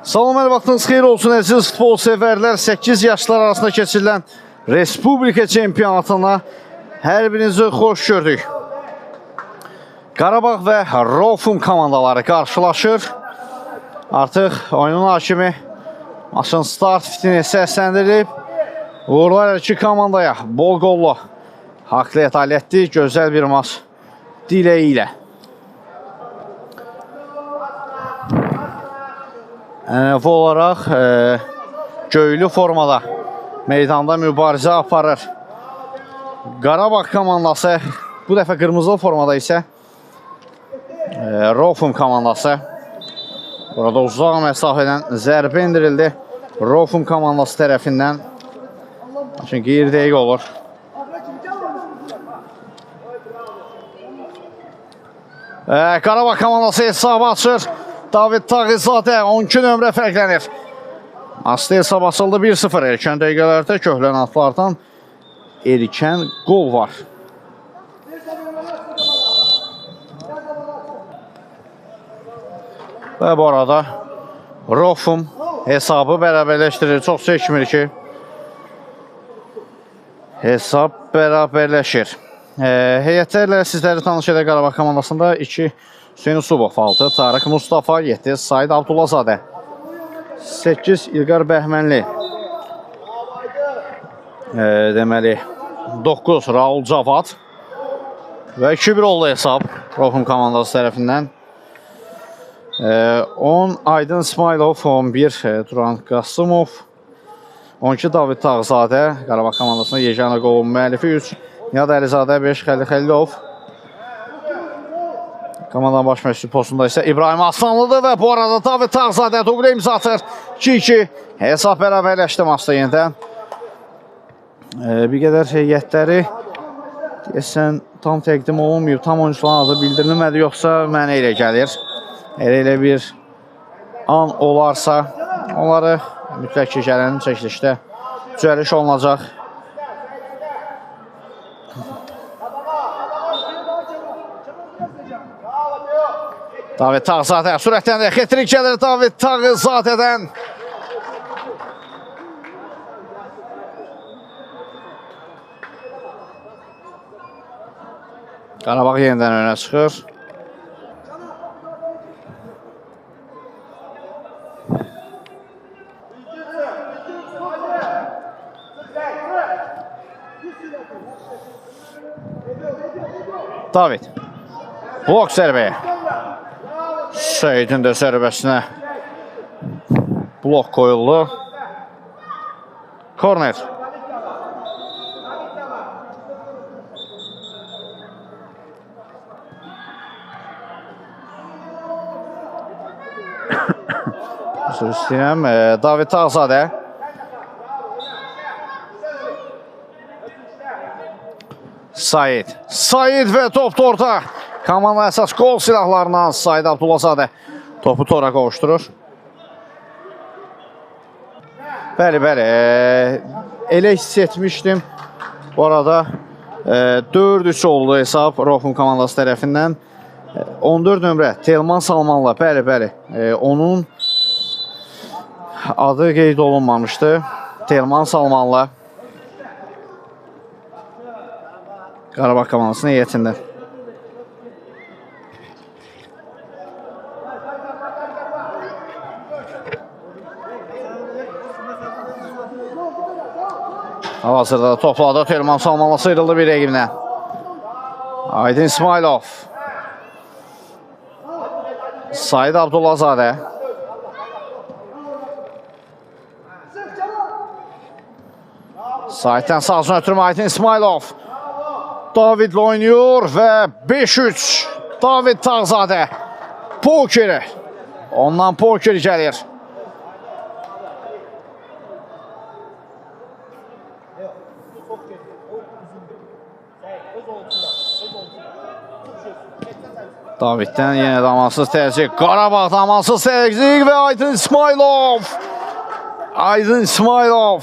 Salam, hər vaxtınız xeyir olsun əziz futbol sevərlər. 8 yaşlar arasında keçirilən Respublika çempionatına hər birinizi xoş gördük. Qarabağ və Rofum komandaları qarşılaşır. Artıq oyunun hakimi maçın start fitini səsləndirib. Uğurlar iki komandaya bol qollu haqliyyət alətdi. Gözəl bir maç diləyi ilə. Ənəvi olaraq göylü formada meydanda mübarizə aparır. Qarabağ komandası bu dəfə qırmızılı formada isə Rofum komandası. Burada uzaq məsafədən zərbə indirildi Rofum komandası tərəfindən. Lakin qeyri-dəqiq olur. Qarabağ komandası hesabı açır. David Tağizadə 12 nömrə fərqlənir. Aslı hesab açıldı 1-0. Erkən dəqiqələrdə köhlən atlardan erkən qol var. Və bu arada Rofum hesabı bərabərləşdirir. Çox çəkmir ki, hesab bərabərləşir. Heyətlərlə sizləri tanış edən Qarabağ komandasında 2 Hüseyin Usubov 6, Tarık Mustafa 7, Said Abdullazadə 8, İlqar Bəhmənli deməli 9, Raul Cavad və 2-1 oldu hesab Rofum komandası tərəfindən. 10 Aydın İsmailov, 11 Turan Qasımov, 12 David Tağzadə Qarabağ komandasında yeganə qolun müəllifi, 3 Nihat Əlizadə, 5 Xəlil Xəlilov. Komandanın baş məşqçisi postunda isə İbrahim Aslanlıdır və bu arada David Tağzadə dublə imza atır. 2-2 hesab bərabərləşdi maçda yenidən. Bir qədər heyətləri deyəsən tam təqdim olunmayıb, tam oyuncuların adı bildirilmədi, yoxsa mənə elə gəlir. Elə bir an olarsa onları mütləq ki, gələn çəkilişdə düzəliş olunacaq. David Tağzadə sürətdən də xetrik gəlir David Tağzadədən. Qarabağ yenidən önə çıxır. David blok zərbəyə. Seyidin də zərbəsinə blok qoyuldu. Korner. Söz istəyirəm. David Tağzadə. Said və top torta. Komanda əsas qol silahlarından Said Abdullazadə topu tora qovuşdurur. Bəli, elə hiss etmişdim. Bu arada 4-3 oldu hesab Rofum komandası tərəfindən. 14 nömrə Telman Salmanla, bəli, onun adı qeyd olunmamışdı. Telman Salmanla Qarabağ komandasının heyətində. Hal-hazırda topladı. Telman Salmanla sıyrıldı bir rəqibinə. Aydın İsmailov. Said Abdullazadə. Saiddən sağcına ötürmə Aydın İsmailov. Davidlə oynuyor və 5-3. David Tağzadə. Pokeri. Ondan poker gəlir. Daviddən yenə də amansız tərcih. Qarabağ amansız tərcih və Aydın İsmailov. Aydın İsmailov.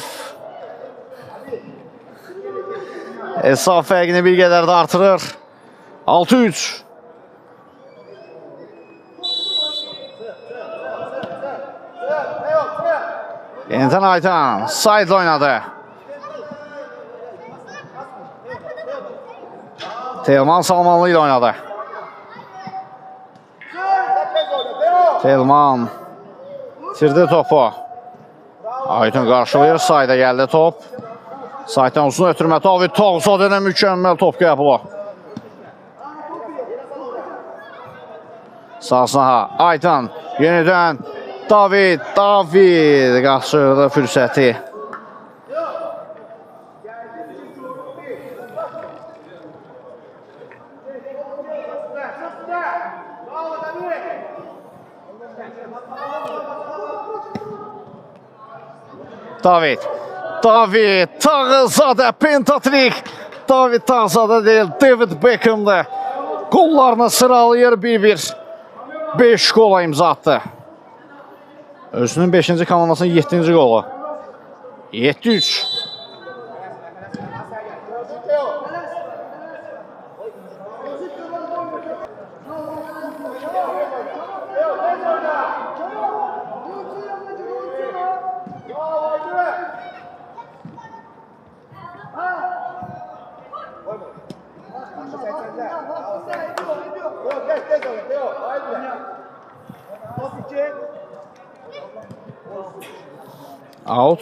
Hesab fərqini bir qədər də artırır. 6-3. Yenidən Aydan side oynadı. Telman Salmanlı ilə oynadı. Telman itirdi topu. Aydın qarşılayır. Sayda gəldi top. Saydan uzun ötürmə. David Tağzadənin mükəmməl top qəbulu. Sağsına Aydın. Yenidən David qaçırdı fürsəti. David Tağzadə pentatrik. David Tağzadə deyil, David Beckham'da qollarını sıralayır 1-1. 5 qola imza atdı. Özünün 5-ci komandasının 7-ci qolu. 7-3. Out.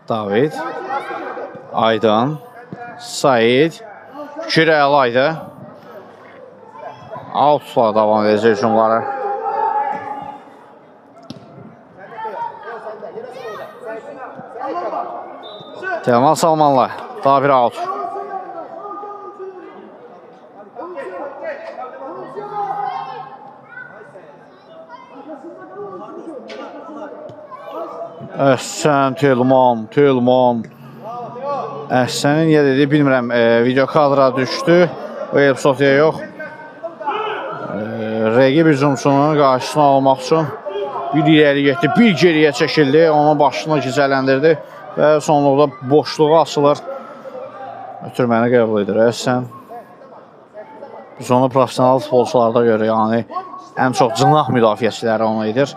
David. Aydın. Said. Fikir əlaydı. Outla davam edəcək hücumları. Telman Salmanlı. Daha bir out. Əhsən Telman. Əhsənin niyə dedi, bilmirəm, video kadra düşdü. O episodiya yox. Rəqib hücumçunun qarşısını almaq üçün bir irəli getdi, bir geriyə çəkildi. Onun başını gicələndirdi və sonluqda boşluğu açılır. Ötürməni qəbul edir. Əhsən. Biz onu profesional futbolçularda görürük. Yəni, ən çox cınaq müdafiəçiləri onu edir.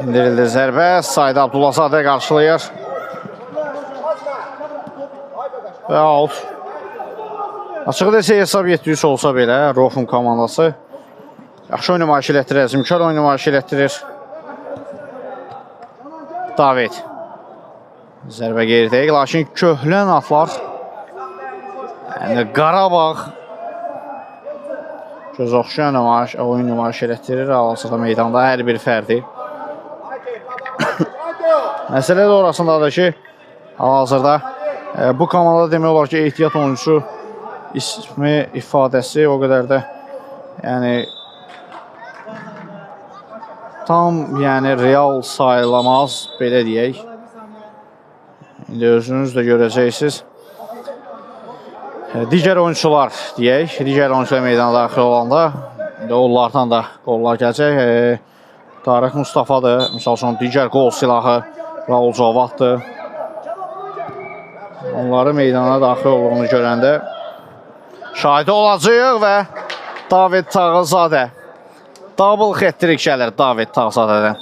İndirildi zərbə. Said Abdullazadə qarşılayır. Və out. Açığı desə hesab 700 olsa belə Rofum komandası yaxşı oyun nümayiş elətdirir, zimkar oyun nümayiş elətdirir. David. Zərbə geridəyik, lakin köhlən atlar. Yəni Qarabağ göz oxşayan oyun nümayiş elətdirir. Hal-hazırda meydanda hər bir fərdi. Məsələ də orasındadır ki, hal-hazırda bu komanda demək olar ki, ehtiyat oyuncusu ismi, ifadəsi o qədər də yəni tam real sayılamaz, belə deyək. İndi özünüz də görəcəksiniz. Digər oyuncular deyək, digər oyuncular meydana daxil olanda indi onlardan da qollar gələcək. Tarıq Mustafadır, misal üçün digər qol silahı Raul Cavaddır. Onları meydana daxil olduğunu görəndə şahidi olacaq və David Tağzadə. Double hat-trick gəlir David Tağzadədən.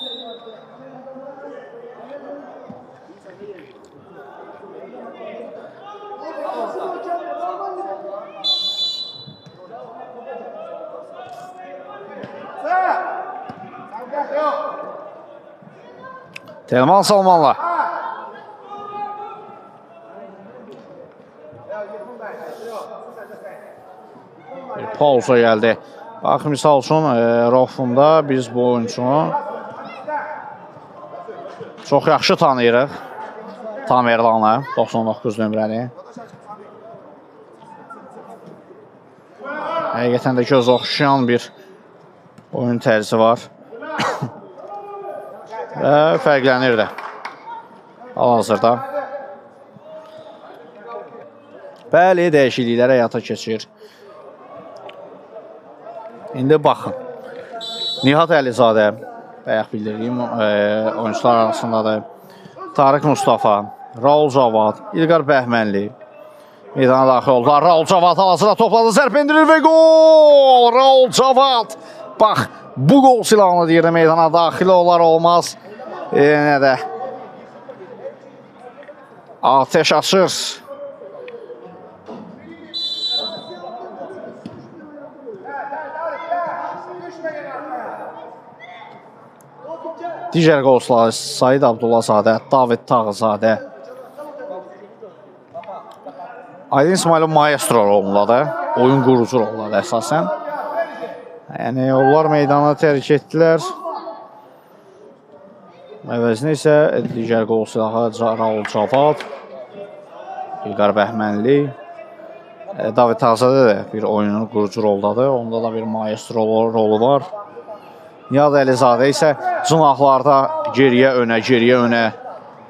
Telman Salmanlı. Bir pauza gəldi. Bax, misal üçün Rofumda biz bu oyuncunu çox yaxşı tanıyırıq. Həqiqətən də göz oxşayan bir oyun tərzi var. Və fərqlənir də hal-hazırda. Bəli, dəyişikliklər həyata keçir. İndi baxın. Nihat Əlizadə, bayaq bildirdiyim oyuncular arasındadır. Tarık Mustafa, Raul Cavad, İlqar Bəhmənli meydana daxil oldular. Raul Cavad hal-hazırda topladı, zərb endirir və gol! Raul Cavad. Bax, bu gol silahını deyirdi, meydana daxil olar olmaz. Yenə də ateş açır. Digər qolçuları Said Abdullazadə, David Tağızadə, Aydın İsmailov maestro rolundadır, oyun qurucu rolundadır əsasən. Yəni, onlar meydanı tərk etdilər. Əvəzinə isə digər qolçuları Raul Cavad, İlqar Bəhmənli, David Tağızadə də bir oyunun qurucu rolundadır. Onda da bir maestro rolu var. Nihat Əlizadə isə cınaqlarda geriyə önə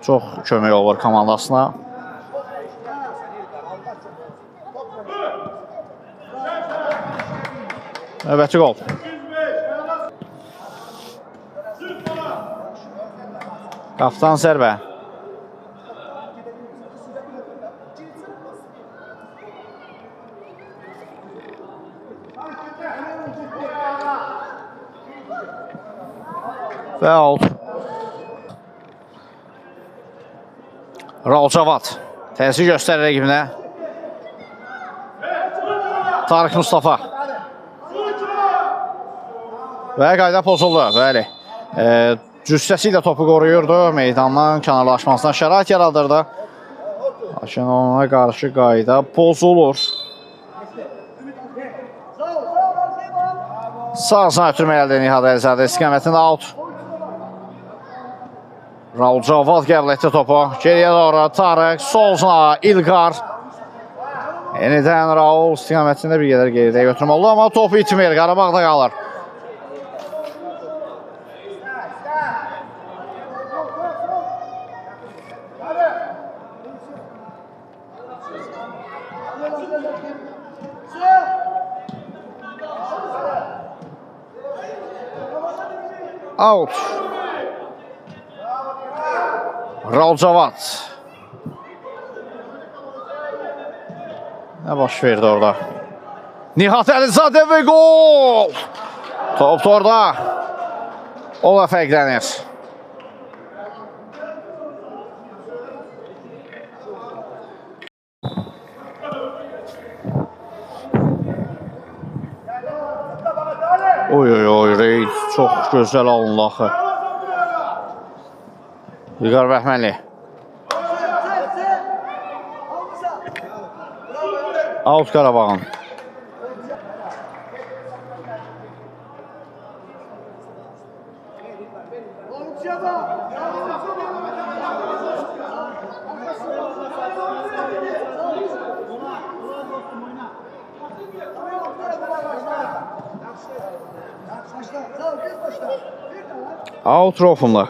çox kömək olur komandasına. Növbəti qol. Qaptan zərbə. Və out. Raul Cavad təsir göstərir rəqibinə. Tarık Mustafa. Və qayda pozuldu. Bəli. Cüssəsi ilə topu qoruyurdu. Meydandan kənarlaşmasına şərait yaradırdı. Lakin ona qarşı qayda pozulur. Sağsına ötürmə əldə Nihat Əlizadə istiqamətində out. Raul Cavad qəbul etdi topu. Geriyə doğru Tarık, soluna İlqar. Yenidən Raul istiqamətində bir qədər geridə götürmə oldu, amma topu itmir, Qarabağda qalır. Out. Raul Cavad. Nə baş verdi orada? Nihat Əlizadə və gol! Top orada. O da fərqlənir. Oy, reyd çox gözəl alındı axı. İlqar Bəhmənli. Out Qarabağın. Out Rofumla.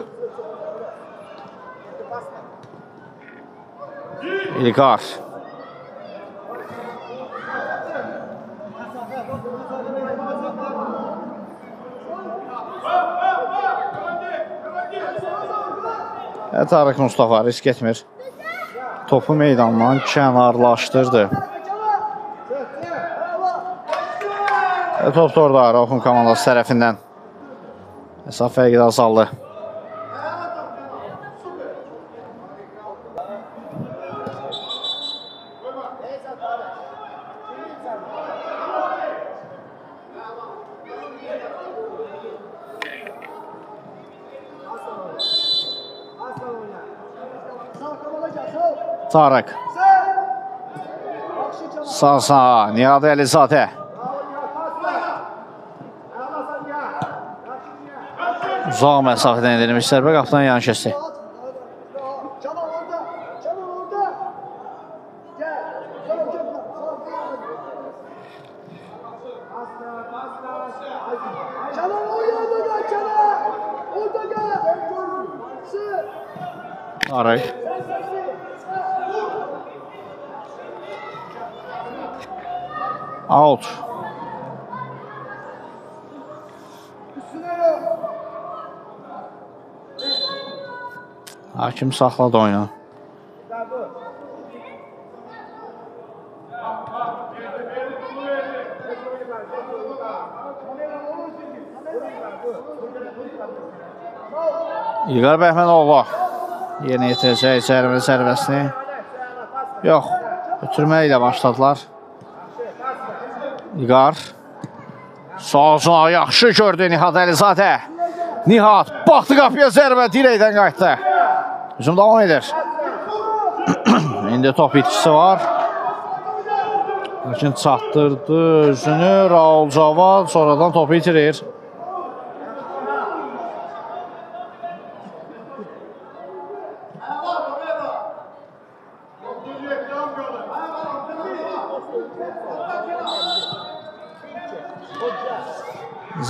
İlqar. Tarık Mustafa risk etmir. Topu meydandan kənarlaşdırdı. Top da orada Rofum komandası tərəfindən. Hesab fərqi də azaldı. Tarık. Sağ Nihat Əlizadə. Uzaq məsafədən edilmiş zərbə qapıdan yan kəsdi. Arayı. Out. Hakim saxladı oyunu. İlqar Bəhmənoğlu yeni yetirəcək cərimə zərbəsini. Yox, ötürmə ilə başladılar. İlqar sağ yaxşı gördü Nihat Əlizadə. Nihat baxdı qapıya, zərbə dirəkdən qayıtdı. Hücum davam edir. İndi top itkisi var. Lakin çatdırdı özünü Raul Cavad, sonradan topu itirir.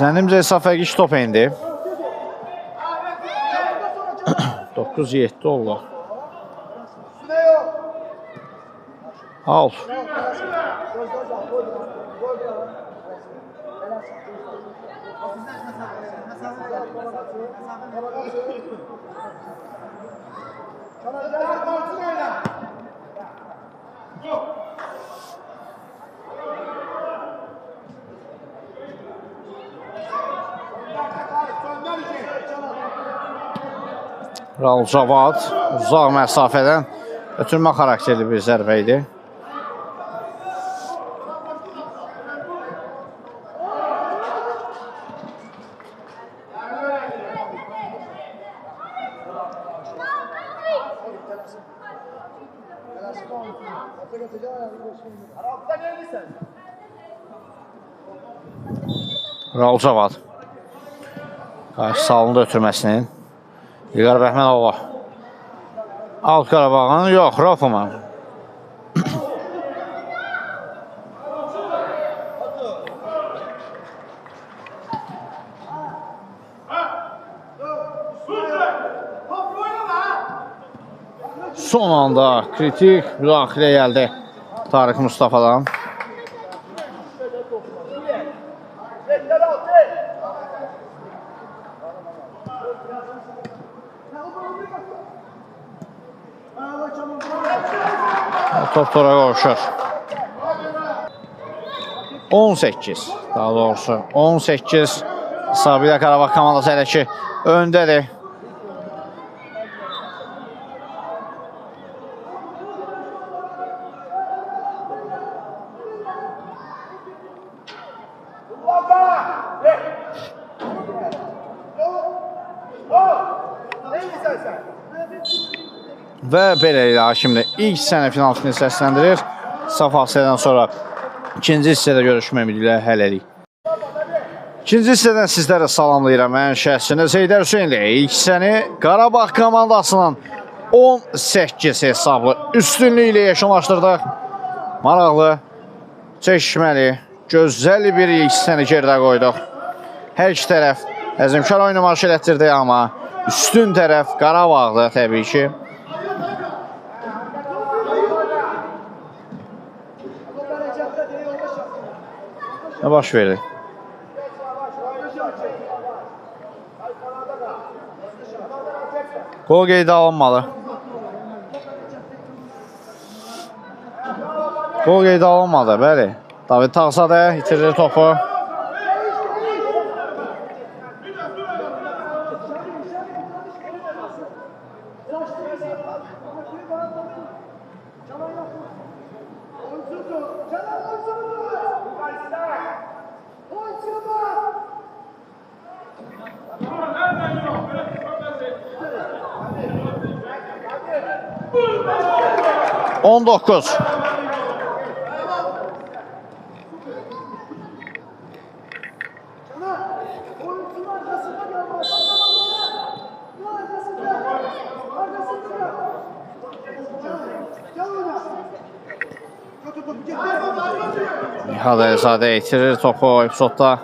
Zənnimcə hesab fərqi 2 top indi. 9-7 oldu. Al. Raul Cavad uzaq məsafədən ötürmə xarakterli bir zərbə idi. Raul Cavad qarşı salındı ötürməsinin. İlqar Bəhmənoğlu. Alt Qarabağın, yox, Rofuma. Son anda kritik müdaxilə gəldi Tarık Mustafa'dan. Top tora qovuşur. 18, daha doğrusu 18 Sabilə Qarabağ komandası hələ ki öndədir. Və beləliklə Hakimlə ilk sənə final finali səsləndirir. Saf hafizədən sonra ikinci hissədə görüşmək ümidilə hələlik. İkinci hissədən sizlərə salamlayıram. Mən şəxsinə Zeydər Hüseynli. İlk hissəni Qarabağ komandasının 18 hesablı üstünlüyü ilə yekunlaşdırdıq. Maraqlı, çəkişməli, gözəl bir ilk hissəni geridə qoyduq. Hər iki tərəf əzimkar oyunu marş elətdirdi, amma üstün tərəf Qarabağdır təbii ki. Nə baş verdi? Qol qeydə alınmalı. Qol qeydə alınmadı, bəli. David Tağsadə itirir topu. On dokuz. Nihat Əlizadə itirir topu epizodda.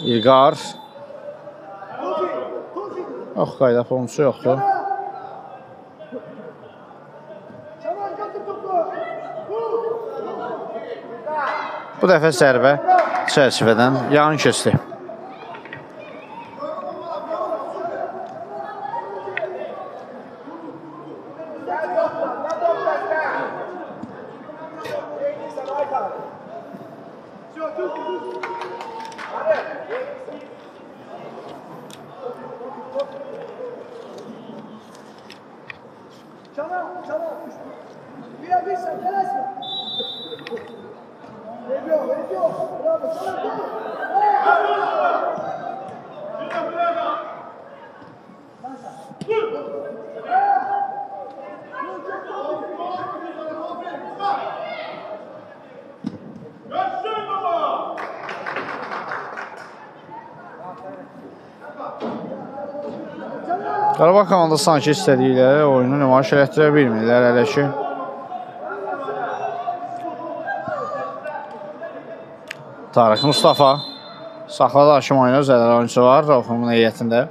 İlqar. Yox, qayda pozuntusu yoxdur. Bu dəfə zərbə çərçivədən yan keçdi. Qarabağ komandası sanki istədikləri oyunu nümayiş elətdirə bilmirlər hələ ki. Tarık Mustafa saxladı hakim oyunu, zədəli oyuncusu var Raufun heyətində.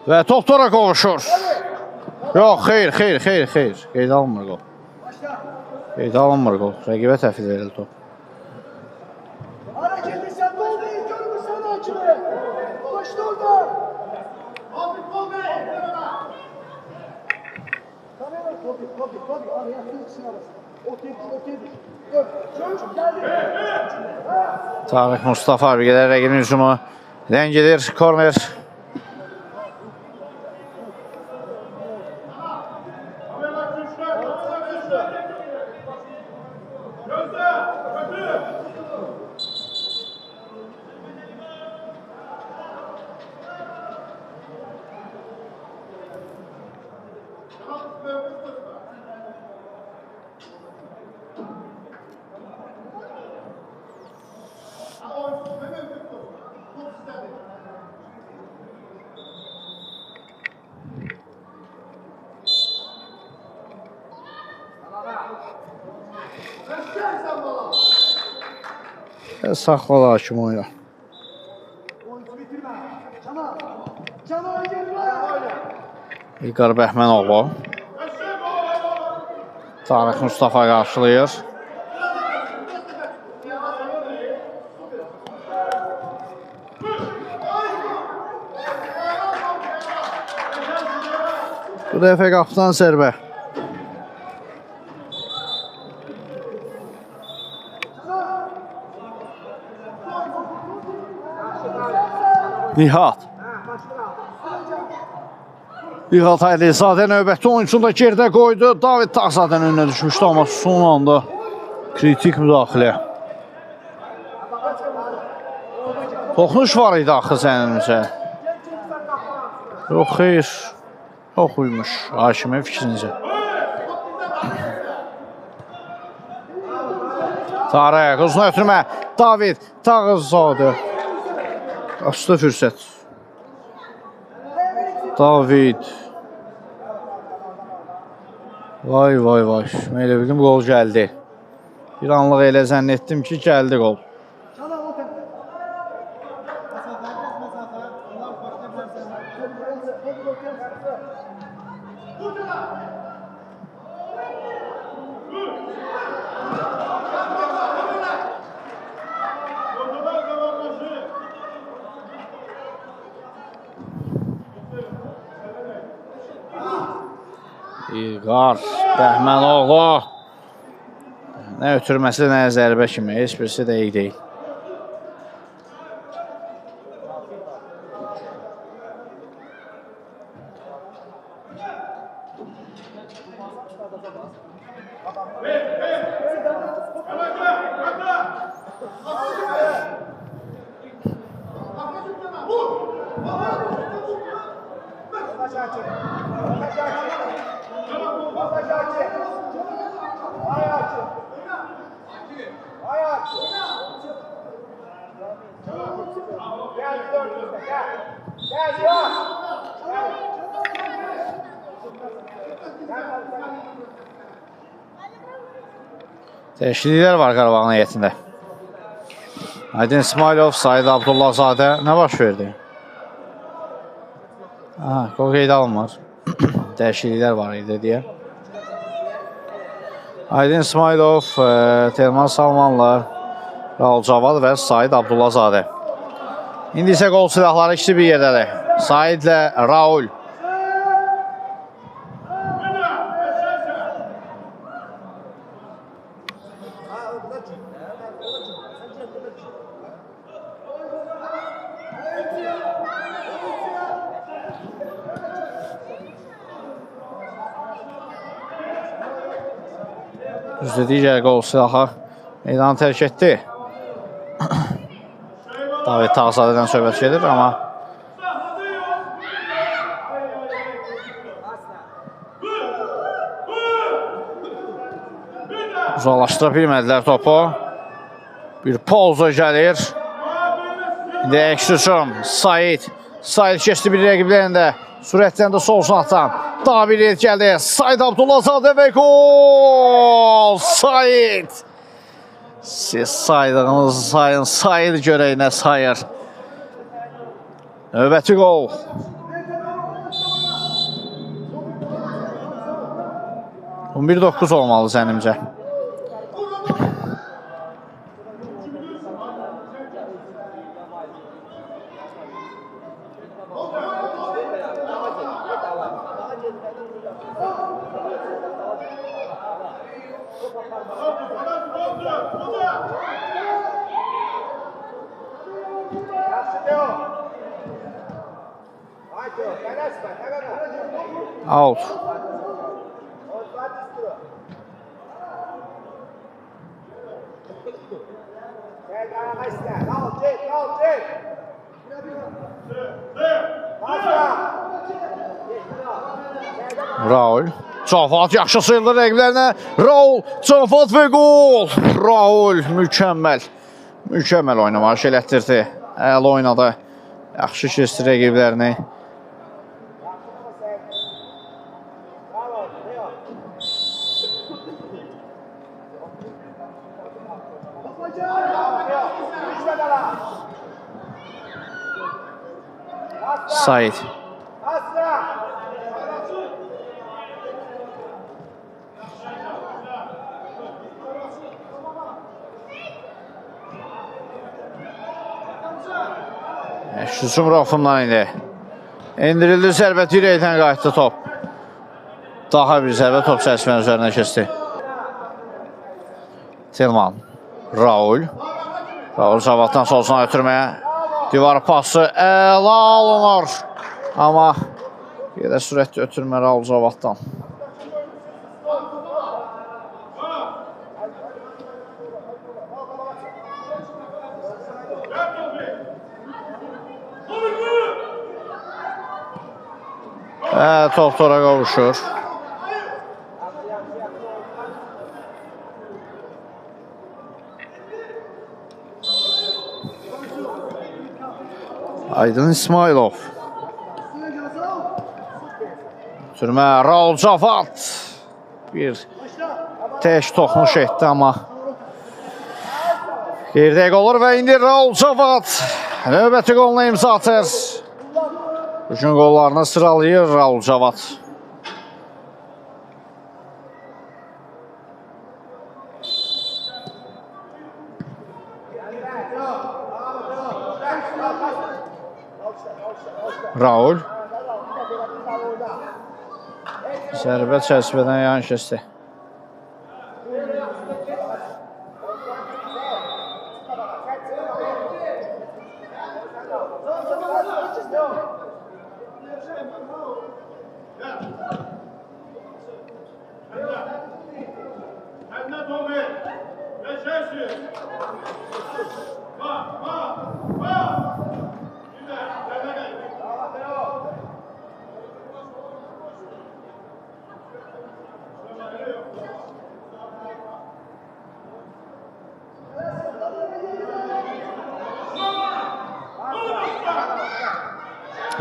Və top tora qovuşur. Yox, xeyr. Qeyd alınmır qol. Qeyd alınmır qol. Rəqibə təhvil verildi top. Tarık Mustafa abi gedər rəqibin hücumu ləngidir. Korner. Saxladı hakim oyunu. İlqar Bəhmənoğlu. Tarık Mustafa qarşılayır. Bu dəfə qapıdan zərbə. Nihat Əliyzadə növbəti oyuncunu da gerdə qoydu. David Tağzadən önünə düşmüşdü, amma son anda kritik müdaxilə. Toxunuş var idi axı zənimizə. Yox, xeyr. Yox uymuş hakimin fikrincə. Tarık, uzun ötürmə. David Tağzadə. Açdı fürsət. David. Vay. Mən elə bildim qol gəldi. Bir anlıq elə zənn etdim ki, gəldi qol. İlqar Bəhmənoğlu. Nə ötürməsi, nə zərbə kimi. Heç birisi də iyi deyil. Dəyişikliklər var Qarabağın heyətində. Aydın İsmailov, Said Abdullahzadə. Nə baş verdi? Qol qeydə alınmır. Dəyişikliklər var idi deyə. Aydın İsmailov, Telman Salmanla, Raul Cavad və Said Abdullahzadə. İndi isə qol silahları ikisi bir yerdədir. Saidlə Raul. Düzdür, digər qol silahı meydanı tərk etdi. David Tağzadədən söhbət gedir, amma uzaqlaşdıra bilmədilər topu. Bir Polzo gəlir. İndi əks hücum. Said keçdi bir rəqiblərində. Sürətdən də sol sınaqdan. Daha bir yer gəldi. Said Abdullahzadə və gol! Said! Siz saydığınızı sayın. Said görək nə sayır. Növbəti gol. On 1-9 olmalı zənimcə. Out. Raul. Cavad yaxşı sayılır rəqiblərinə. Raul, Cavad və gol. Raul mükəmməl oynamaş elətdirdi. Əla oynadı. Yaxşı keçdi rəqiblərini. Said. Hücum rafından indi. İndirildi zərbə dirəkdən qayıtdı top. Daha bir zərbə top çərçivənin üzərinə keçdi. Telman. Raul Zavaddan solsuna ötürməyə. Divar pası əla alınır. Amma yerə sürətli ötürmə Raul Zavaddan. Top tora qavuşur. Aydın İsmailov. Sürmə Raul Cavad. Bir tək toxunuş etdi, amma qeyri-dəqiq olur və indi Raul Cavad növbəti qoluna imza atır. Bugün qollarını sıralayır Raul Cavad. Raul. Zərbə çərçivədən yan keçdi.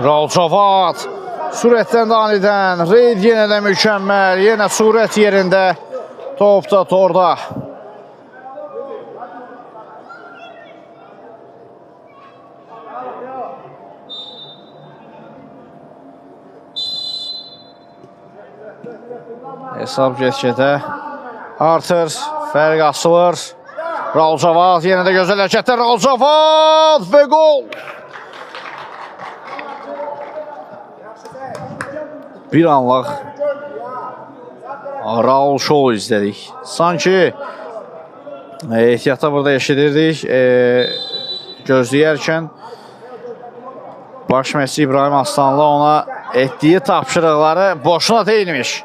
Raul Cavad sürətdən Danidən, Reyd yenə də mükəmməl, yenə surət yerində, top da torda. Hesab get-gedə artır, fərq açılır. Raul Cavad yenə də gözəl hərəkətlər, Raul Cavad və gol! Bir anlıq Raul Show izlədik. Sanki ehtiyatda burada eşidirdik. Gözləyərkən baş məşqçi İbrahim Aslanlı ona etdiyi tapşırıqları boşuna deyilmiş.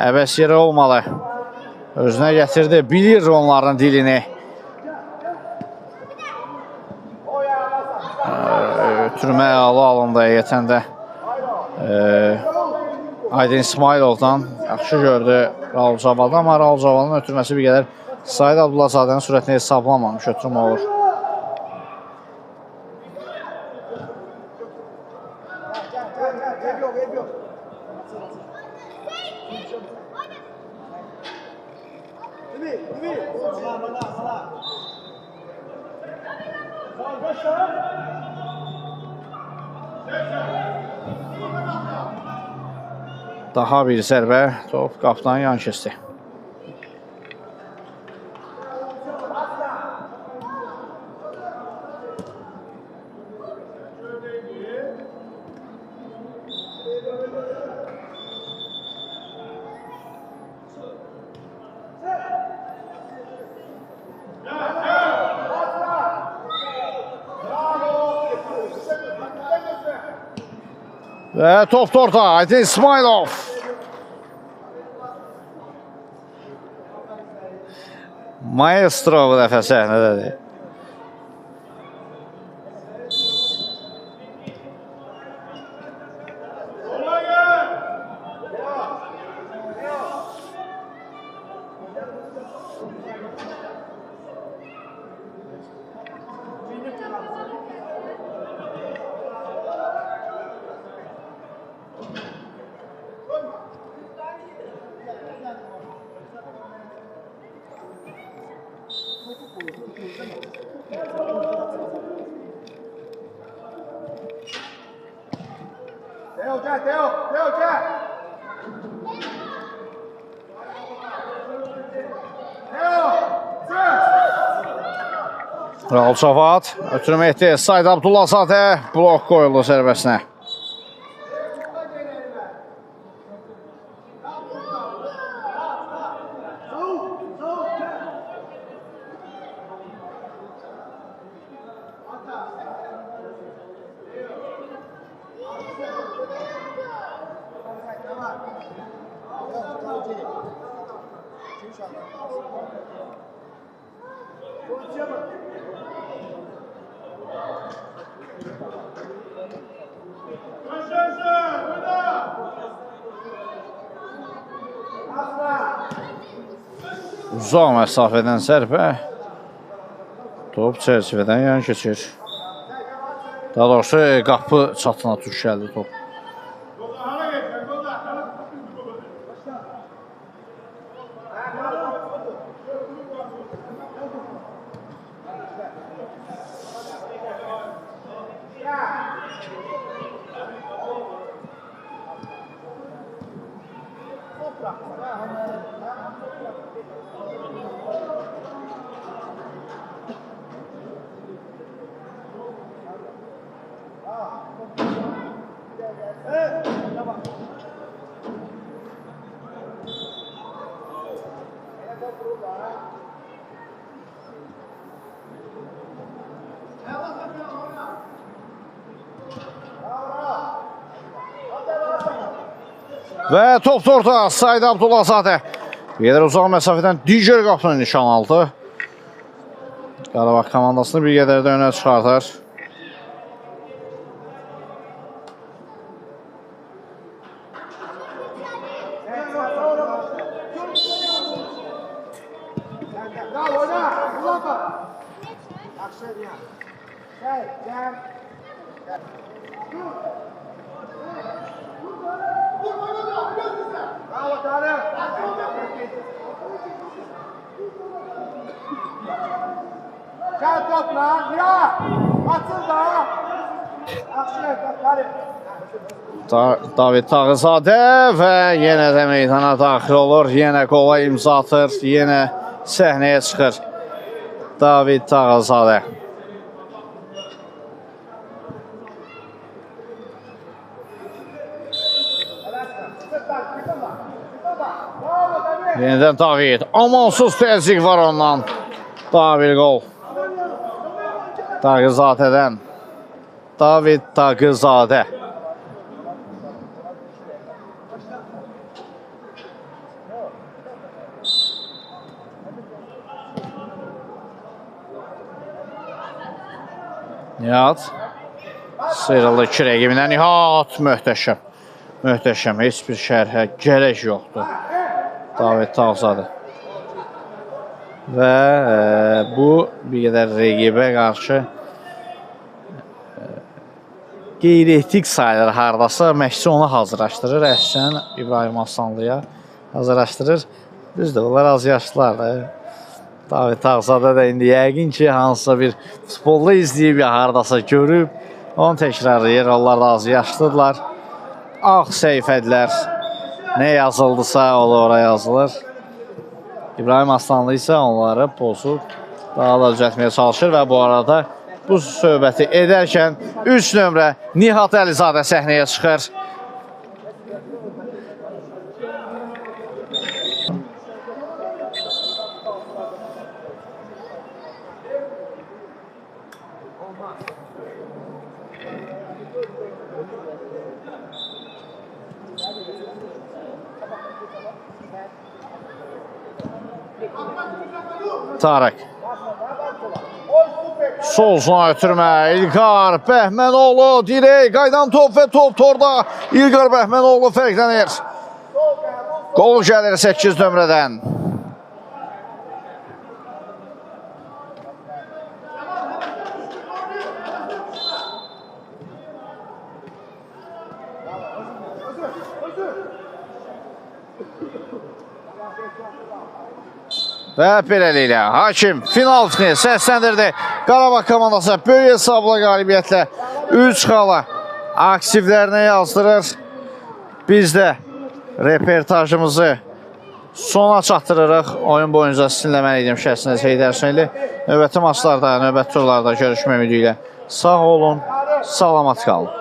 Əbəs yerə olmalı. Özünə gətirdi, bilir onların dilini. Ötürmə əla alındı həqiqətən də. Aydın İsmailovdan yaxşı gördü Raul Cavad, amma Raul Cavadın ötürməsi bir qədər Said Abdullahzadənin sürətini hesablamamış, ötürmə olur. Daha bir zərbə, top qapıdan yan keçdi. Və top da orta, Aydın İsmailov. Maestro bu dəfə səhnədədir. Raul Cavad ötürmə etdi. Said Abdullahzadə blok qoyuldu zərbəsinə. Uzaq məsafədən zərbə, top çərçivədən yan keçir. Daha doğrusu qapı çatına tuş gəldi top. Və top da orta, Said Abdullahzadə. Bir qədər uzaq məsafədən digər qapını nişan aldı. Qarabağ komandasını bir qədər də önə çıxardır. Gel topla, ya! Atın da! David Tağızadə və yenə də meydana daxil olur. Yenə qola imza atır. Yenə səhnəyə çıxır David Tağızadə. Yenidən David. Amansız təzyiq var ondan. Daha bir qol. Tağızadədən. David Tağızadə. Nihat. Sıyrıldı iki rəqibindən. Nihat. Möhtəşəm. Möhtəşəm. Heç bir şərhə gərək yoxdur. David Tağızadə. Və bu bir qədər rəqibə qarşı qeyri-etik sayılır hardasa. Məşqçi onu hazırlaşdırır. Əhsən İbrahim Aslanlıya hazırlaşdırır. Düzdür, onlar az yaşlılardır. David Tağızadə də indi yəqin ki, hansısa bir futbolda izləyib ya hardasa görüb, onu təkrarlayır. Onlar da az yaşlıdırlar. Ağ səhifədilər. Nə yazıldısa, o da oraya yazılır. İbrahim Aslanlı isə onları pozub daha da düzəltməyə çalışır və bu arada bu söhbəti edərkən 3 nömrə Nihat Əlizadə səhnəyə çıxır. Tarık. Solsuna ötürmə. İlqar Bəhmənoğlu dirək. Qaydan top və top torda. İlqar Bəhmənoğlu fərqlənir. Qol gəlir 8 nömrədən. Və beləliklə hakim final fitini səsləndirdi. Qarabağ komandası böyük hesabla qalibiyyətlə 3 xala aktivlərinə yazdırır. Biz də reportajımızı sona çatdırırıq. Oyun boyunca sizinlə mən idim şəxsiniz Heydər Hüseynli. Növbəti maçlarda, növbəti turlarda görüşmək ümidi ilə sağ olun, salamat qalın.